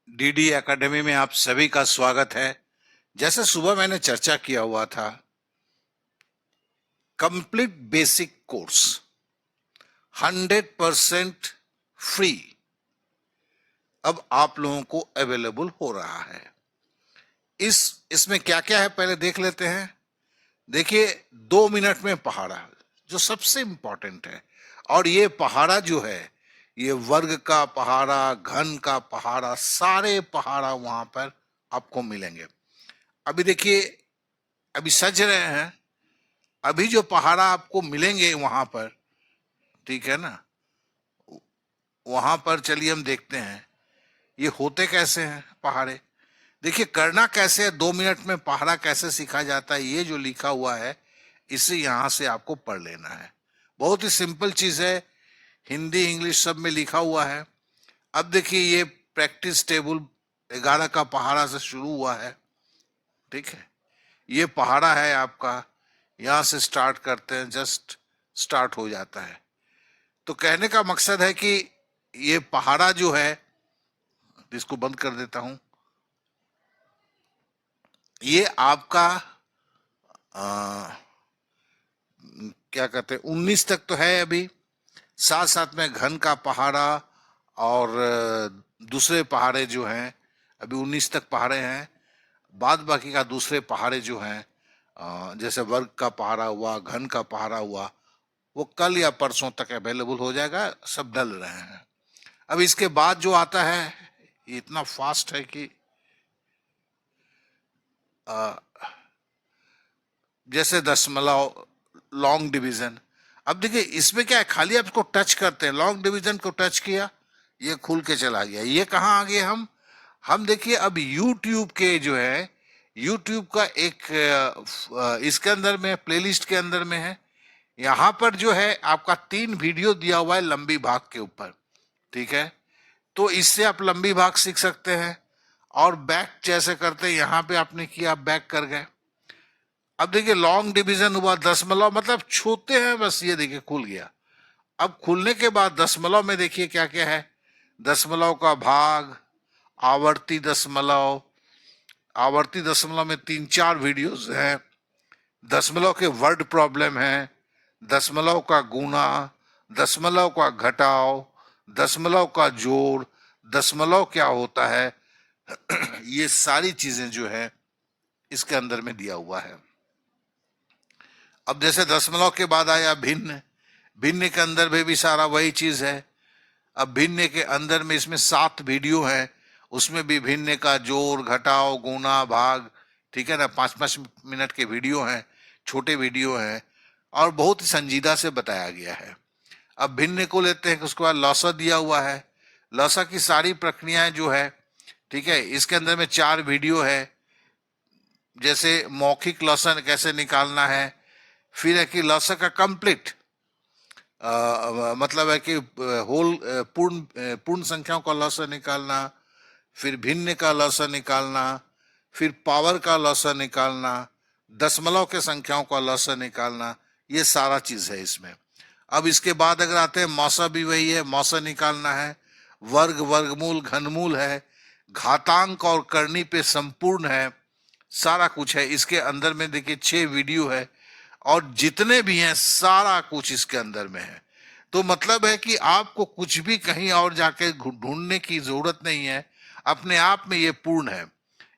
DD academy में आप सभी का स्वागत है। जैसे सुबह मैंने चर्चा किया हुआ था, कंप्लीट बेसिक कोर्स 100% फ्री अब आप लोगों को अवेलेबल हो रहा है। इसमें क्या क्या है पहले देख लेते हैं। देखिए, 2 मिनट में पहाड़ा जो सबसे इंपॉर्टेंट है, और ये पहाड़ा जो है ये वर्ग का पहाड़ा, घन का पहाड़ा, सारे पहाड़ा वहां पर आपको मिलेंगे। अभी देखिए, अभी सज रहे हैं, अभी जो पहाड़ा आपको मिलेंगे वहां पर, ठीक है ना, वहां पर चलिए हम देखते हैं ये होते कैसे हैं पहाड़े। देखिए करना कैसे है, 2 मिनट में पहाड़ा कैसे सीखा जाता है, ये जो लिखा हुआ है इसे यहां से आपको पढ़ लेना है। बहुत ही सिंपल चीज है, हिंदी इंग्लिश सब में लिखा हुआ है। अब देखिए ये प्रैक्टिस टेबल 11 का पहाड़ा से शुरू हुआ है, ठीक है। ये पहाड़ा है आपका, यहां से स्टार्ट करते हैं, जस्ट स्टार्ट हो जाता है। तो कहने का मकसद है कि ये पहाड़ा जो है, इसको बंद कर देता हूं, ये आपका क्या कहते हैं 19 तक तो है अभी। साथ साथ में घन का पहाड़ा और दूसरे पहाड़े जो हैं, अभी 19 तक पहाड़े हैं। बाद बाकी का दूसरे पहाड़े जो हैं, जैसे वर्ग का पहाड़ा हुआ, घन का पहाड़ा हुआ, वो कल या परसों तक अवेलेबल हो जाएगा, सब डल रहे हैं। अब इसके बाद जो आता है ये इतना फास्ट है कि जैसे दशमलव, लॉन्ग डिवीजन। अब देखिए इसमें क्या है, खाली आप इसको टच करते हैं, लॉन्ग डिवीजन को टच किया, ये खुल के चला गया। ये कहाँ आ गए हम देखिए अब यूट्यूब के जो है, यूट्यूब का एक इसके अंदर में, प्लेलिस्ट के अंदर में है। यहाँ पर जो है आपका 3 वीडियो दिया हुआ है लंबी भाग के ऊपर, ठीक है। तो इससे आप लंबी भाग सीख सकते हैं। और बैक जैसे करते हैं, यहाँ पे आपने किया, बैक कर गए। अब देखिए लॉन्ग डिवीजन हुआ, दशमलव मतलब छूते हैं बस, ये देखिए खुल गया। अब खुलने के बाद दशमलव में देखिए क्या क्या है, दशमलव का भाग, आवर्ती दशमलव, आवर्ती दशमलव में 3-4 वीडियोस हैं। दशमलव के वर्ड प्रॉब्लम है, दशमलव का गुना, दशमलव का घटाव, दशमलव का जोड़, दशमलव क्या होता है, ये सारी चीजें जो है इसके अंदर में दिया हुआ है। अब जैसे दशमलव के बाद आया भिन्न, भिन्न के अंदर भी सारा वही चीज है। अब भिन्न के अंदर में इसमें 7 वीडियो है, उसमें भी भिन्न का जोड़, घटाव, गुना, भाग, ठीक है ना। 5-5 मिनट के वीडियो हैं, छोटे वीडियो हैं, और बहुत ही संजीदा से बताया गया है। अब भिन्न को लेते हैं, उसके बाद लौसा दिया हुआ है, लौसा की सारी प्रक्रियाएं जो है, ठीक है। इसके अंदर में 4 वीडियो है, जैसे मौखिक लौसन कैसे निकालना है, फिर है कि लौसा का कंप्लीट मतलब है कि होल पूर्ण संख्याओं का लौसा निकालना, फिर भिन्न का लौसा निकालना, फिर पावर का लौसा निकालना, दशमलव के संख्याओं का लौसा निकालना, ये सारा चीज है इसमें। अब इसके बाद अगर आते हैं मौसा, भी वही है, मौसा निकालना है, वर्ग, वर्गमूल, घनमूल है, घातांक और करनी पे संपूर्ण है, सारा कुछ है इसके अंदर में। देखिए 6 वीडियो है, और जितने भी हैं सारा कुछ इसके अंदर में है। तो मतलब है कि आपको कुछ भी कहीं और जाके ढूंढने की जरूरत नहीं है, अपने आप में ये पूर्ण है।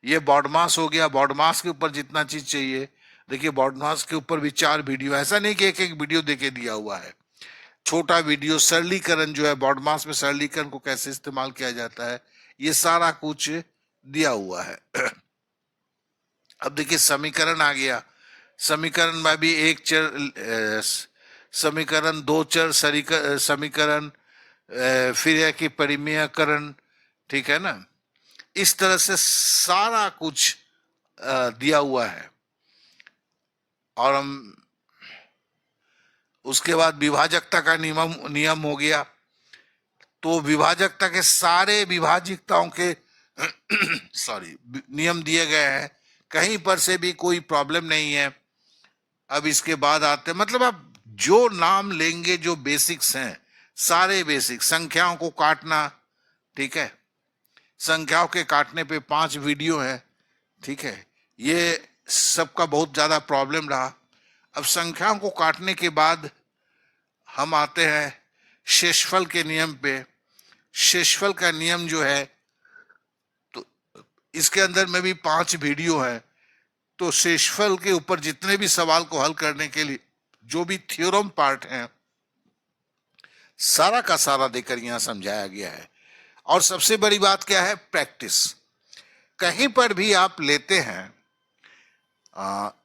ये बॉडमास हो गया, बॉडमास के ऊपर जितना चीज चाहिए, देखिए बॉडमास के ऊपर भी 4 वीडियो, ऐसा नहीं कि एक एक वीडियो देके दिया हुआ है। छोटा वीडियो, सरलीकरण जो है, बॉडमास में सरलीकरण को कैसे इस्तेमाल किया जाता है, ये सारा कुछ दिया हुआ है। अब देखिए समीकरण आ गया, समीकरण में भी एक चर समीकरण, 2 चर समीकरण, फिर है कि परिमेयकरण, ठीक है ना। इस तरह से सारा कुछ दिया हुआ है। और हम उसके बाद विभाजकता का नियम हो गया। तो विभाजकता के सारे विभाजिकताओं के सॉरी नियम दिए गए हैं, कहीं पर से भी कोई प्रॉब्लम नहीं है। अब इसके बाद आते, मतलब आप जो नाम लेंगे, जो बेसिक्स हैं, सारे बेसिक, संख्याओं को काटना, ठीक है, संख्याओं के काटने पे 5 वीडियो है, ठीक है। ये सबका बहुत ज्यादा प्रॉब्लम रहा। अब संख्याओं को काटने के बाद हम आते हैं शेषफल के नियम पे। शेषफल का नियम जो है, तो इसके अंदर में भी 5 वीडियो है। तो शेषफल के ऊपर जितने भी सवाल को हल करने के लिए जो भी थ्योरम पार्ट है, सारा का सारा देकर यहां समझाया गया है। और सबसे बड़ी बात क्या है, प्रैक्टिस। कहीं पर भी आप लेते हैं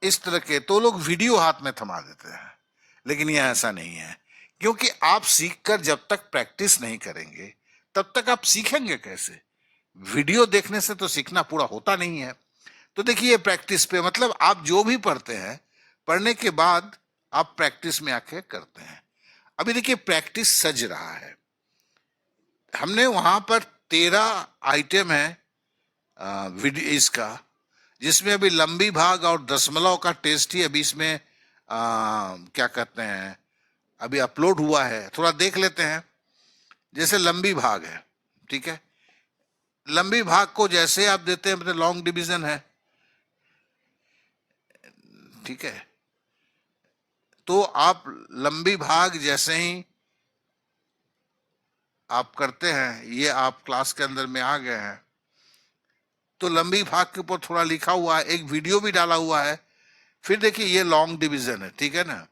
इस तरह के, तो लोग वीडियो हाथ में थमा देते हैं, लेकिन यह ऐसा नहीं है। क्योंकि आप सीखकर जब तक प्रैक्टिस नहीं करेंगे तब तक आप सीखेंगे कैसे? वीडियो देखने से तो सीखना पूरा होता नहीं है। तो देखिए, प्रैक्टिस पे मतलब आप जो भी पढ़ते हैं, पढ़ने के बाद आप प्रैक्टिस में आके करते हैं। अभी देखिए, प्रैक्टिस सज रहा है। हमने वहां पर 13 आइटम है वीडियो इसका, जिसमें अभी लंबी भाग और दशमलव का टेस्ट ही अभी इसमें क्या कहते हैं, अभी अपलोड हुआ है। थोड़ा देख लेते हैं। जैसे लंबी भाग है, ठीक है। लंबी भाग को जैसे आप देते हैं, मतलब लॉन्ग डिवीजन है, ठीक है। तो आप लंबी भाग जैसे ही आप करते हैं, ये आप क्लास के अंदर में आ गए हैं, तो लंबी भाग के ऊपर थोड़ा लिखा हुआ है, एक वीडियो भी डाला हुआ है। फिर देखिए, ये लॉन्ग डिवीजन है, ठीक है ना।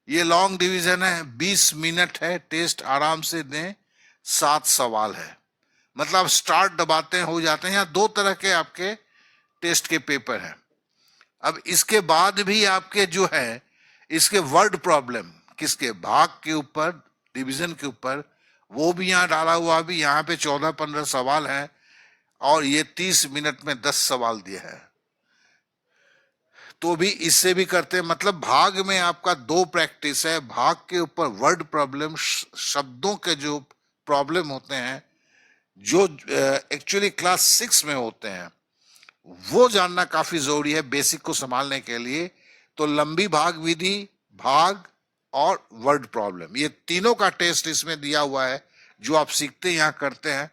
ये लॉन्ग डिवीजन है, 20 मिनट है, टेस्ट आराम से दें, 7 सवाल है। मतलब स्टार्ट दबाते हैं, हो जाते हैं। यहाँ 2 तरह के आपके टेस्ट के पेपर हैं। अब इसके बाद भी आपके जो है, इसके वर्ड प्रॉब्लम, किसके, भाग के ऊपर, डिवीजन के ऊपर, वो भी यहाँ डाला हुआ। भी यहाँ पे 14-15 सवाल है, और ये 30 मिनट में 10 सवाल दिए हैं। तो भी इससे भी करते हैं। मतलब भाग में आपका 2 प्रैक्टिस है। भाग के ऊपर वर्ड प्रॉब्लम, शब्दों के जो प्रॉब्लम होते हैं, जो एक्चुअली क्लास 6 में होते हैं, वो जानना काफी जरूरी है बेसिक को संभालने के लिए। तो लंबी भाग विधि, भाग और वर्ड प्रॉब्लम, ये तीनों का टेस्ट इसमें दिया हुआ है, जो आप सीखते हैं, यहां करते हैं।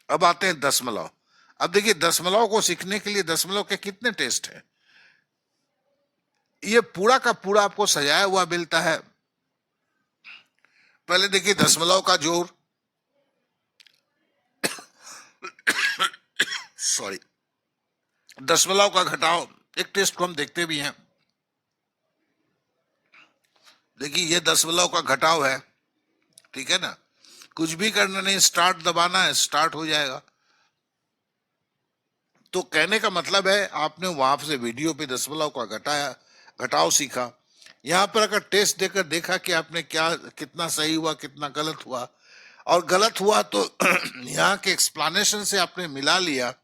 अब आते हैं दशमलव। अब देखिए, दशमलव को सीखने के लिए दशमलव के कितने टेस्ट हैं, ये पूरा का पूरा आपको सजाया हुआ मिलता है। पहले देखिए, दशमलव का जोड़, सॉरी, दशमलव का घटाव, एक टेस्ट को हम देखते भी हैं। देखिए, ये दशमलव का घटाव है, ठीक है ना। कुछ भी करना नहीं, स्टार्ट दबाना है, स्टार्ट हो जाएगा। तो कहने का मतलब है, आपने वहां से वीडियो पे दशमलव का घटाव सीखा। यहां पर अगर टेस्ट देकर देखा कि आपने क्या, कितना सही हुआ, कितना गलत हुआ, और गलत हुआ तो यहाँ के एक्सप्लेनेशन से आपने मिला लिया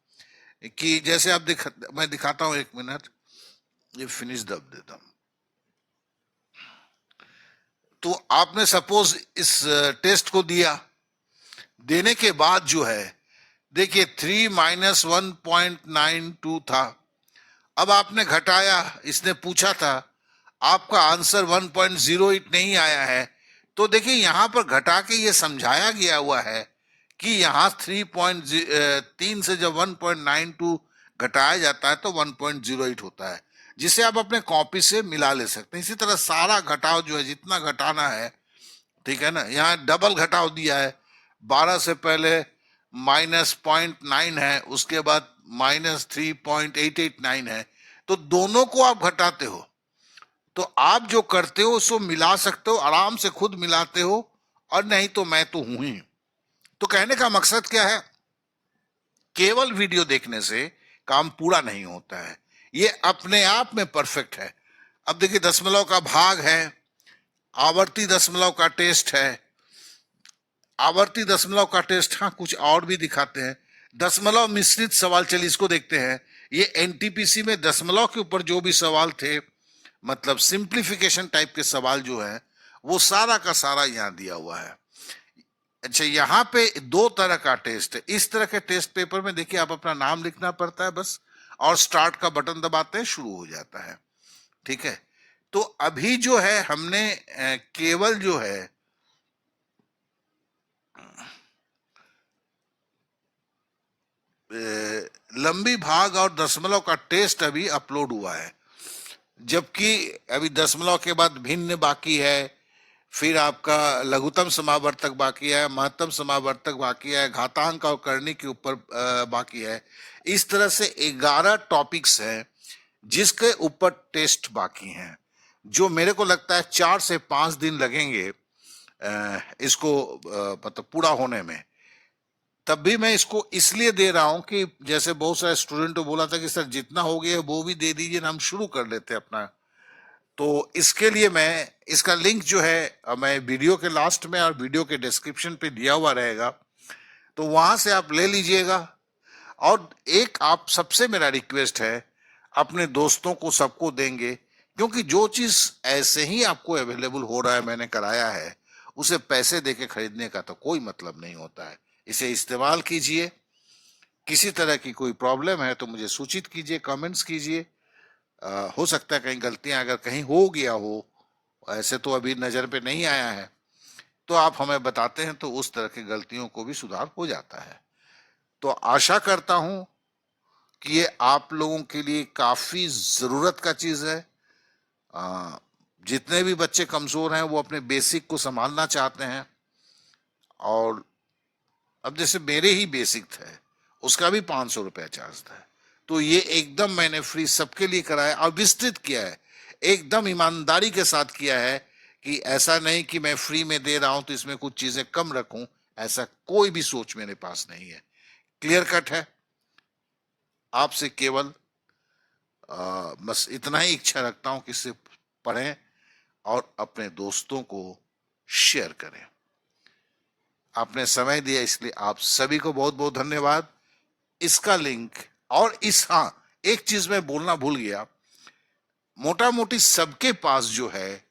कि जैसे आप मैं दिखाता हूं, 1 मिनट, ये फिनिश दब देता हूं। तो आपने सपोज इस टेस्ट को दिया, देने के बाद जो है, देखिए 3 - 1.92 था। अब आपने घटाया, इसने पूछा था, आपका आंसर 1.08 नहीं आया है। तो देखिए, यहां पर घटा के ये समझाया गया हुआ है कि यहां 3 से जब 1.92 घटाया जाता है तो 1.08 होता है, जिसे आप अपने कॉपी से मिला ले सकते हैं। इसी तरह सारा घटाव जो है, जितना घटाना है, ठीक है ना। यहाँ डबल घटाव दिया है, 12 से पहले -0.9 है, उसके बाद -3.889 है। तो दोनों को आप घटाते हो, तो आप जो करते हो उसको मिला सकते हो, आराम से खुद मिलाते हो, और नहीं तो मैं तो हूं ही। तो कहने का मकसद क्या है, केवल वीडियो देखने से काम पूरा नहीं होता है, ये अपने आप में परफेक्ट है। अब देखिए, दशमलव का भाग है, आवर्ती दशमलव का टेस्ट है। आवर्ती दशमलव का टेस्ट, हाँ, कुछ और भी दिखाते हैं। दशमलव मिश्रित सवाल, चलिए इसको देखते हैं। ये एनटीपीसी में दशमलव के ऊपर जो भी सवाल थे, मतलब सिंप्लीफिकेशन टाइप के सवाल जो है, वो सारा का सारा यहाँ दिया हुआ है। अच्छा, यहाँ पे 2 तरह का टेस्ट है। इस तरह के टेस्ट पेपर में देखिए, आप अपना नाम लिखना पड़ता है बस, और स्टार्ट का बटन दबाते हैं, शुरू हो जाता है, ठीक है। तो अभी जो है, हमने केवल जो है लंबी भाग और दशमलव का टेस्ट अभी अपलोड हुआ है, जबकि अभी दशमलव के बाद भिन्न बाकी है, फिर आपका लघुत्तम समावर्तक बाकी है, महत्तम समावर्तक बाकी है, घातांक और करनी के ऊपर बाकी है। इस तरह से 11 टॉपिक्स हैं जिसके ऊपर टेस्ट बाकी हैं, जो मेरे को लगता है 4 से 5 दिन लगेंगे इसको मतलब पूरा होने में। तब भी मैं इसको इसलिए दे रहा हूं कि जैसे बहुत सारे स्टूडेंट को बोला था कि सर जितना हो गया है वो भी दे दीजिए ना, हम शुरू कर लेते अपना। तो इसके लिए मैं इसका लिंक जो है मैं वीडियो के लास्ट में और वीडियो के डिस्क्रिप्शन पे दिया हुआ रहेगा, तो वहां से आप ले लीजिएगा। और एक आप सबसे मेरा रिक्वेस्ट है, अपने दोस्तों को सबको देंगे, क्योंकि जो चीज ऐसे ही आपको अवेलेबल हो रहा है, मैंने कराया है, उसे पैसे देके खरीदने का तो कोई मतलब नहीं होता है। इसे इस्तेमाल कीजिए। किसी तरह की कोई प्रॉब्लम है तो मुझे सूचित कीजिए, कमेंट्स कीजिए। हो सकता है कहीं गलतियां अगर कहीं हो गया हो, ऐसे तो अभी नजर पे नहीं आया है, तो आप हमें बताते हैं तो उस तरह की गलतियों को भी सुधार हो जाता है। तो आशा करता हूं कि ये आप लोगों के लिए काफी जरूरत का चीज है। आ, जितने भी बच्चे कमजोर हैं वो अपने बेसिक को संभालना चाहते हैं, और अब जैसे मेरे ही बेसिक थे, उसका भी 500 रुपया चार्ज था, तो ये एकदम मैंने फ्री सबके लिए कराया और विस्तृत किया है, एकदम ईमानदारी के साथ किया है कि ऐसा नहीं कि मैं फ्री में दे रहा हूं तो इसमें कुछ चीजें कम रखूं, ऐसा कोई भी सोच मेरे पास नहीं है। क्लियर कट है। आपसे केवल बस इतना ही इच्छा रखता हूं कि इसे पढ़ें और अपने दोस्तों को शेयर करें। आपने समय दिया इसलिए आप सभी को बहुत बहुत धन्यवाद। इसका लिंक और हाँ, एक चीज मैं बोलना भूल गया, मोटा मोटी सबके पास जो है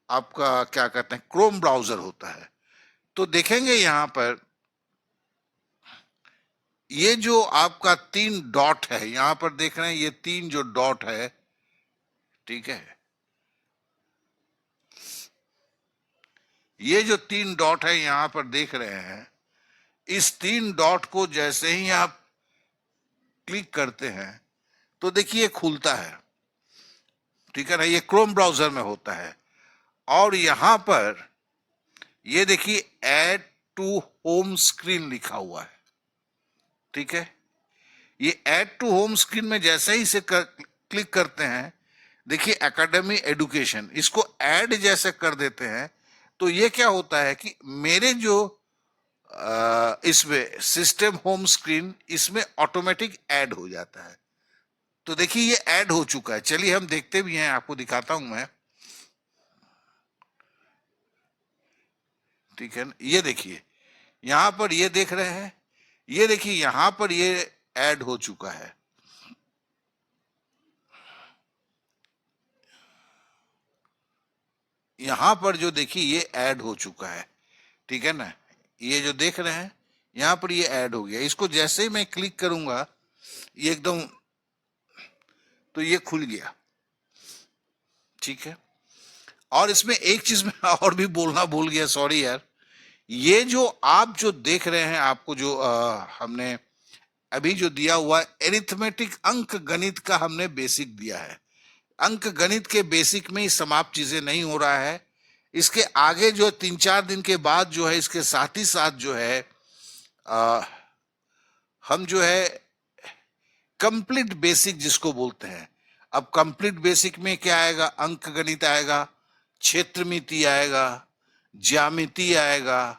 आपका क्या कहते हैं क्रोम ब्राउजर होता है, तो देखेंगे यहां पर ये जो आपका 3 डॉट है, यहां पर देख रहे हैं ये 3 जो डॉट है, ठीक है, ये जो 3 डॉट है यहां पर देख रहे हैं, इस 3 डॉट को जैसे ही आप क्लिक करते हैं तो देखिए खुलता है, ठीक है ना, ये क्रोम ब्राउजर में होता है। और यहां पर ये देखिए ऐड टू होम स्क्रीन लिखा हुआ है, ठीक है। ये ऐड टू होम स्क्रीन में जैसे ही इसे क्लिक करते हैं, देखिए एकेडमी एडुकेशन, इसको ऐड जैसे कर देते हैं तो ये क्या होता है कि मेरे जो इसमें सिस्टम होम स्क्रीन इसमें ऑटोमेटिक ऐड हो जाता है। तो देखिए ये ऐड हो चुका है, चलिए हम देखते भी हैं, आपको दिखाता हूं मैं, ठीक है। ये देखिए यहां पर ये देख रहे हैं, ये देखिए यहां पर ये ऐड हो चुका है, यहां पर जो देखिए ये ऐड हो चुका है, ठीक है ना, ये जो देख रहे हैं यहां पर ये ऐड हो गया। इसको जैसे ही मैं क्लिक करूंगा ये एकदम, तो ये खुल गया, ठीक है। और इसमें एक चीज मैं और भी बोलना भूल गया, सॉरी यार, ये जो आप जो देख रहे हैं, आपको जो हमने अभी जो दिया हुआ है एरिथमेटिक अंक गणित का हमने बेसिक दिया है, अंक गणित के बेसिक में ही समाप्त चीजें नहीं हो रहा है, इसके आगे जो 3-4 दिन के बाद जो है इसके साथ ही साथ जो है हम जो है कंप्लीट बेसिक जिसको बोलते हैं, अब कंप्लीट बेसिक में क्या आएगा, अंक गणित आएगा, क्षेत्रमिति आएगा, ज्यामिति आएगा,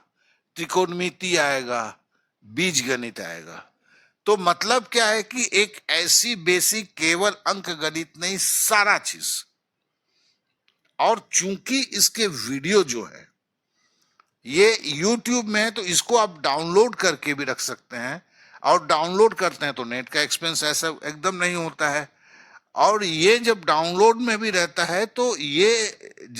त्रिकोणमिति आएगा, बीज गणित आएगा। तो मतलब क्या है कि एक ऐसी बेसिक, केवल अंक गणित नहीं, सारा चीज। और चूंकि इसके वीडियो जो है ये YouTube में है, तो इसको आप डाउनलोड करके भी रख सकते हैं, और डाउनलोड करते हैं तो नेट का एक्सपेंस ऐसा एकदम नहीं होता है। और ये जब डाउनलोड में भी रहता है तो ये जब